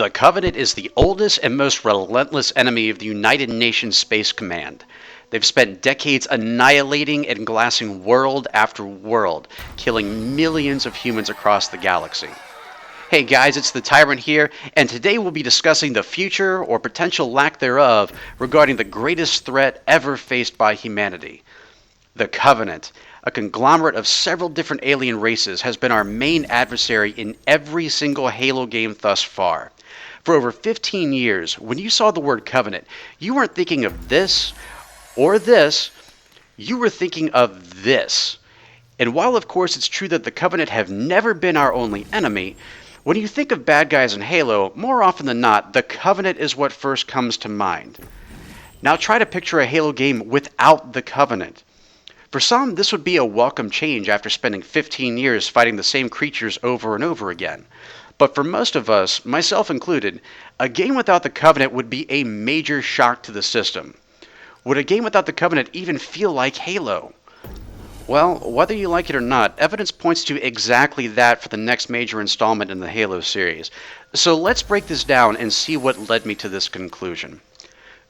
The Covenant is the oldest and most relentless enemy of the United Nations Space Command. They've spent decades annihilating and glassing world after world, killing millions of humans across the galaxy. Hey guys, it's the Tyrant here, and today we'll be discussing the future, or potential lack thereof, regarding the greatest threat ever faced by humanity. The Covenant, a conglomerate of several different alien races, has been our main adversary in every single Halo game thus far. For over 15 years, when you saw the word Covenant, you weren't thinking of this or this, you were thinking of this. And while of course it's true that the Covenant have never been our only enemy, when you think of bad guys in Halo, more often than not, the Covenant is what first comes to mind. Now try to picture a Halo game without the Covenant. For some, this would be a welcome change after spending 15 years fighting the same creatures over and over again. But for most of us, myself included, a game without the Covenant would be a major shock to the system. Would a game without the Covenant even feel like Halo? Well, whether you like it or not, evidence points to exactly that for the next major installment in the Halo series. So let's break this down and see what led me to this conclusion.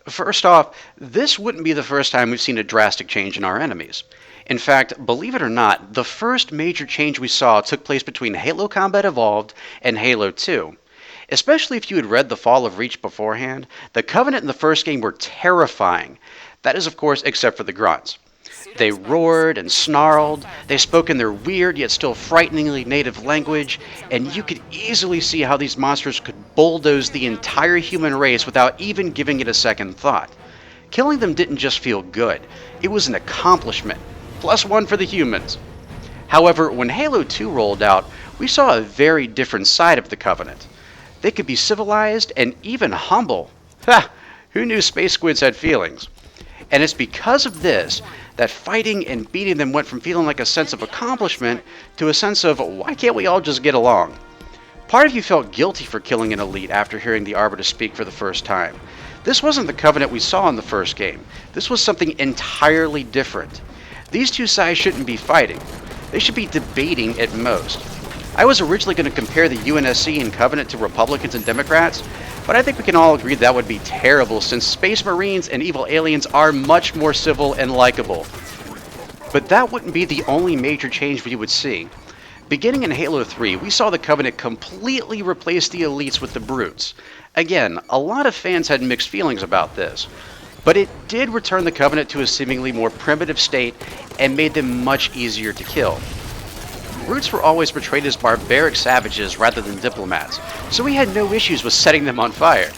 First off, this wouldn't be the first time we've seen a drastic change in our enemies. In fact, believe it or not, the first major change we saw took place between Halo Combat Evolved and Halo 2. Especially if you had read The Fall of Reach beforehand, the Covenant in the first game were terrifying. That is, of course, except for the grunts. They roared and snarled, they spoke in their weird yet still frighteningly native language, and you could easily see how these monsters could bulldoze the entire human race without even giving it a second thought. Killing them didn't just feel good, it was an accomplishment. +1 for the humans. However, when Halo 2 rolled out, we saw a very different side of the Covenant. They could be civilized and even humble. Ha! Who knew space squids had feelings? And it's because of this that fighting and beating them went from feeling like a sense of accomplishment to a sense of, why can't we all just get along? Part of you felt guilty for killing an elite after hearing the Arbiter speak for the first time. This wasn't the Covenant we saw in the first game. This was something entirely different. These two sides shouldn't be fighting. They should be debating at most. I was originally going to compare the UNSC and Covenant to Republicans and Democrats, but I think we can all agree that would be terrible since Space Marines and evil aliens are much more civil and likable. But that wouldn't be the only major change we would see. Beginning in Halo 3, we saw the Covenant completely replace the elites with the brutes. Again, a lot of fans had mixed feelings about this, but it did return the Covenant to a seemingly more primitive state and made them much easier to kill. Brutes were always portrayed as barbaric savages rather than diplomats, so we had no issues with setting them on fire.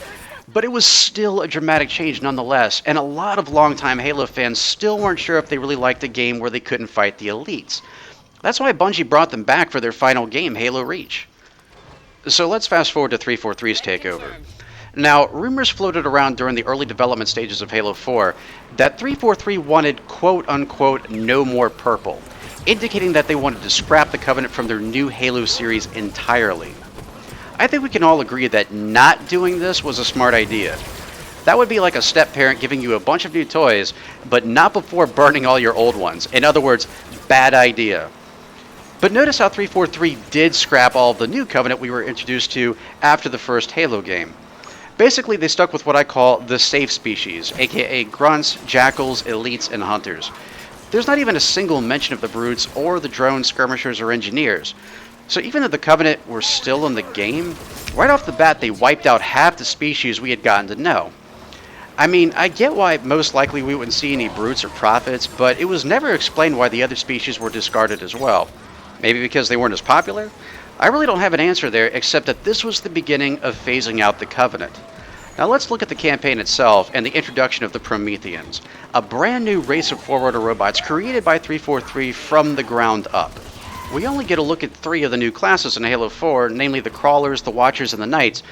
But it was still a dramatic change nonetheless, and a lot of longtime Halo fans still weren't sure if they really liked a game where they couldn't fight the elites. That's why Bungie brought them back for their final game, Halo Reach. So let's fast forward to 343's takeover. Now, rumors floated around during the early development stages of Halo 4 that 343 wanted quote-unquote no more purple, indicating that they wanted to scrap the Covenant from their new Halo series entirely. I think we can all agree that not doing this was a smart idea. That would be like a step-parent giving you a bunch of new toys, but not before burning all your old ones. In other words, bad idea. But notice how 343 did scrap all of the new Covenant we were introduced to after the first Halo game. Basically, they stuck with what I call the safe species, aka grunts, jackals, elites, and hunters. There's not even a single mention of the brutes or the drones, skirmishers, or engineers. So even though the Covenant were still in the game, right off the bat they wiped out half the species we had gotten to know. I mean, I get why most likely we wouldn't see any brutes or prophets, but it was never explained why the other species were discarded as well. Maybe because they weren't as popular? I really don't have an answer there, except that this was the beginning of phasing out the Covenant. Now let's look at the campaign itself and the introduction of the Prometheans, a brand new race of forwarder robots created by 343 from the ground up. We only get a look at 3 of the new classes in Halo 4, namely the Crawlers, the Watchers, and the Knights,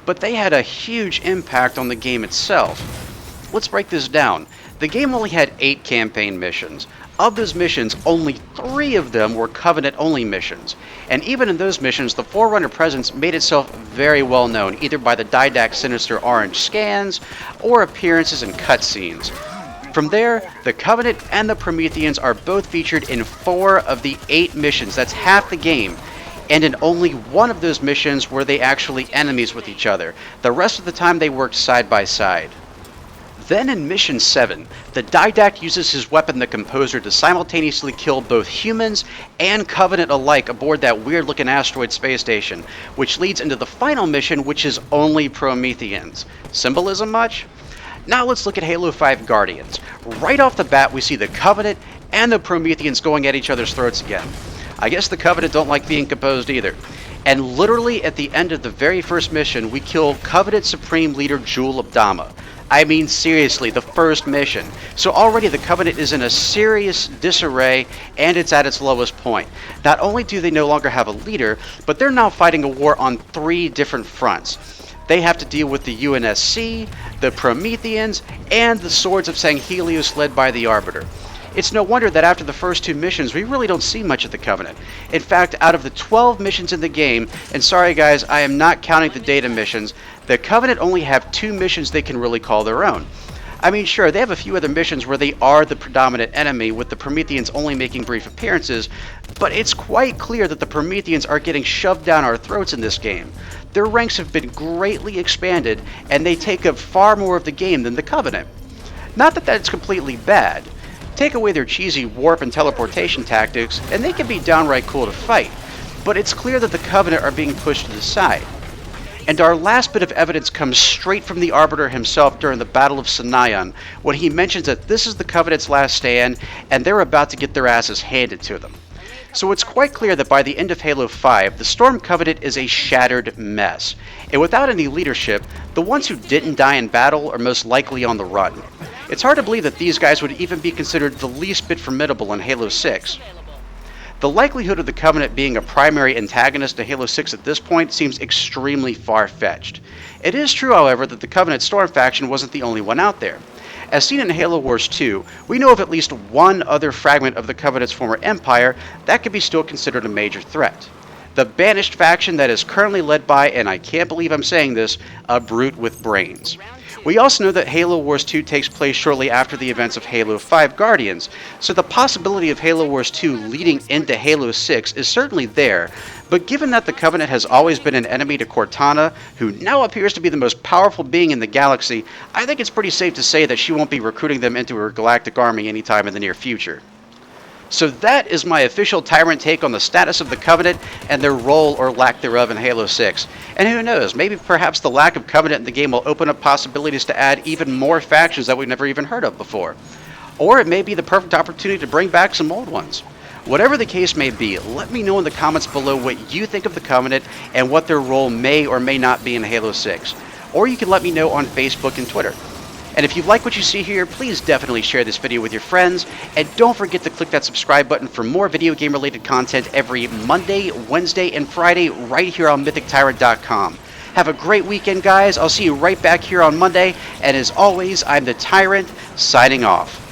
but they had a huge impact on the game itself. Let's break this down. The game only had 8 campaign missions. Of those missions, only 3 of them were Covenant-only missions. And even in those missions, the Forerunner presence made itself very well known, either by the Didact sinister orange scans, or appearances in cutscenes. From there, the Covenant and the Prometheans are both featured in 4 of the 8 missions. That's half the game. and in only one of those missions were they actually enemies with each other. The rest of the time they worked side by side. Then in Mission 7, the Didact uses his weapon, the Composer, to simultaneously kill both humans and Covenant alike aboard that weird-looking asteroid space station, which leads into the final mission, which is only Prometheans. Symbolism much? Now let's look at Halo 5 Guardians. Right off the bat, we see the Covenant and the Prometheans going at each other's throats again. I guess the Covenant don't like being composed either. And literally at the end of the very first mission, we kill Covenant Supreme Leader Jul Abdama. I mean, seriously, the first mission. So already the Covenant is in a serious disarray, and it's at its lowest point. Not only do they no longer have a leader, but they're now fighting a war on 3 different fronts. They have to deal with the UNSC, the Prometheans, and the Swords of Sanghelios led by the Arbiter. It's no wonder that after the first 2 missions, we really don't see much of the Covenant. In fact, out of the 12 missions in the game, and sorry guys, I am not counting the data missions, the Covenant only have 2 missions they can really call their own. I mean, sure, they have a few other missions where they are the predominant enemy, with the Prometheans only making brief appearances, but it's quite clear that the Prometheans are getting shoved down our throats in this game. Their ranks have been greatly expanded, and they take up far more of the game than the Covenant. Not that that's completely bad. Take away their cheesy warp and teleportation tactics, and they can be downright cool to fight, but it's clear that the Covenant are being pushed to the side. And our last bit of evidence comes straight from the Arbiter himself during the Battle of Sinayan, when he mentions that this is the Covenant's last stand, and they're about to get their asses handed to them. So it's quite clear that by the end of Halo 5, the Storm Covenant is a shattered mess. And without any leadership, the ones who didn't die in battle are most likely on the run. It's hard to believe that these guys would even be considered the least bit formidable in Halo 6. The likelihood of the Covenant being a primary antagonist to Halo 6 at this point seems extremely far-fetched. It is true, however, that the Covenant Storm faction wasn't the only one out there. As seen in Halo Wars 2, we know of at least one other fragment of the Covenant's former empire that could be still considered a major threat. The Banished faction that is currently led by, and I can't believe I'm saying this, a brute with brains. We also know that Halo Wars 2 takes place shortly after the events of Halo 5 Guardians, so the possibility of Halo Wars 2 leading into Halo 6 is certainly there, but given that the Covenant has always been an enemy to Cortana, who now appears to be the most powerful being in the galaxy, I think it's pretty safe to say that she won't be recruiting them into her galactic army anytime in the near future. So that is my official Tyrant take on the status of the Covenant and their role or lack thereof in Halo 6. And who knows, maybe perhaps the lack of Covenant in the game will open up possibilities to add even more factions that we've never even heard of before. Or it may be the perfect opportunity to bring back some old ones. Whatever the case may be, let me know in the comments below what you think of the Covenant and what their role may or may not be in Halo 6. Or you can let me know on Facebook and Twitter. And if you like what you see here, please definitely share this video with your friends, and don't forget to click that subscribe button for more video game related content every Monday, Wednesday, and Friday right here on MythicTyrant.com. Have a great weekend, guys. I'll see you right back here on Monday, and as always, I'm the Tyrant, signing off.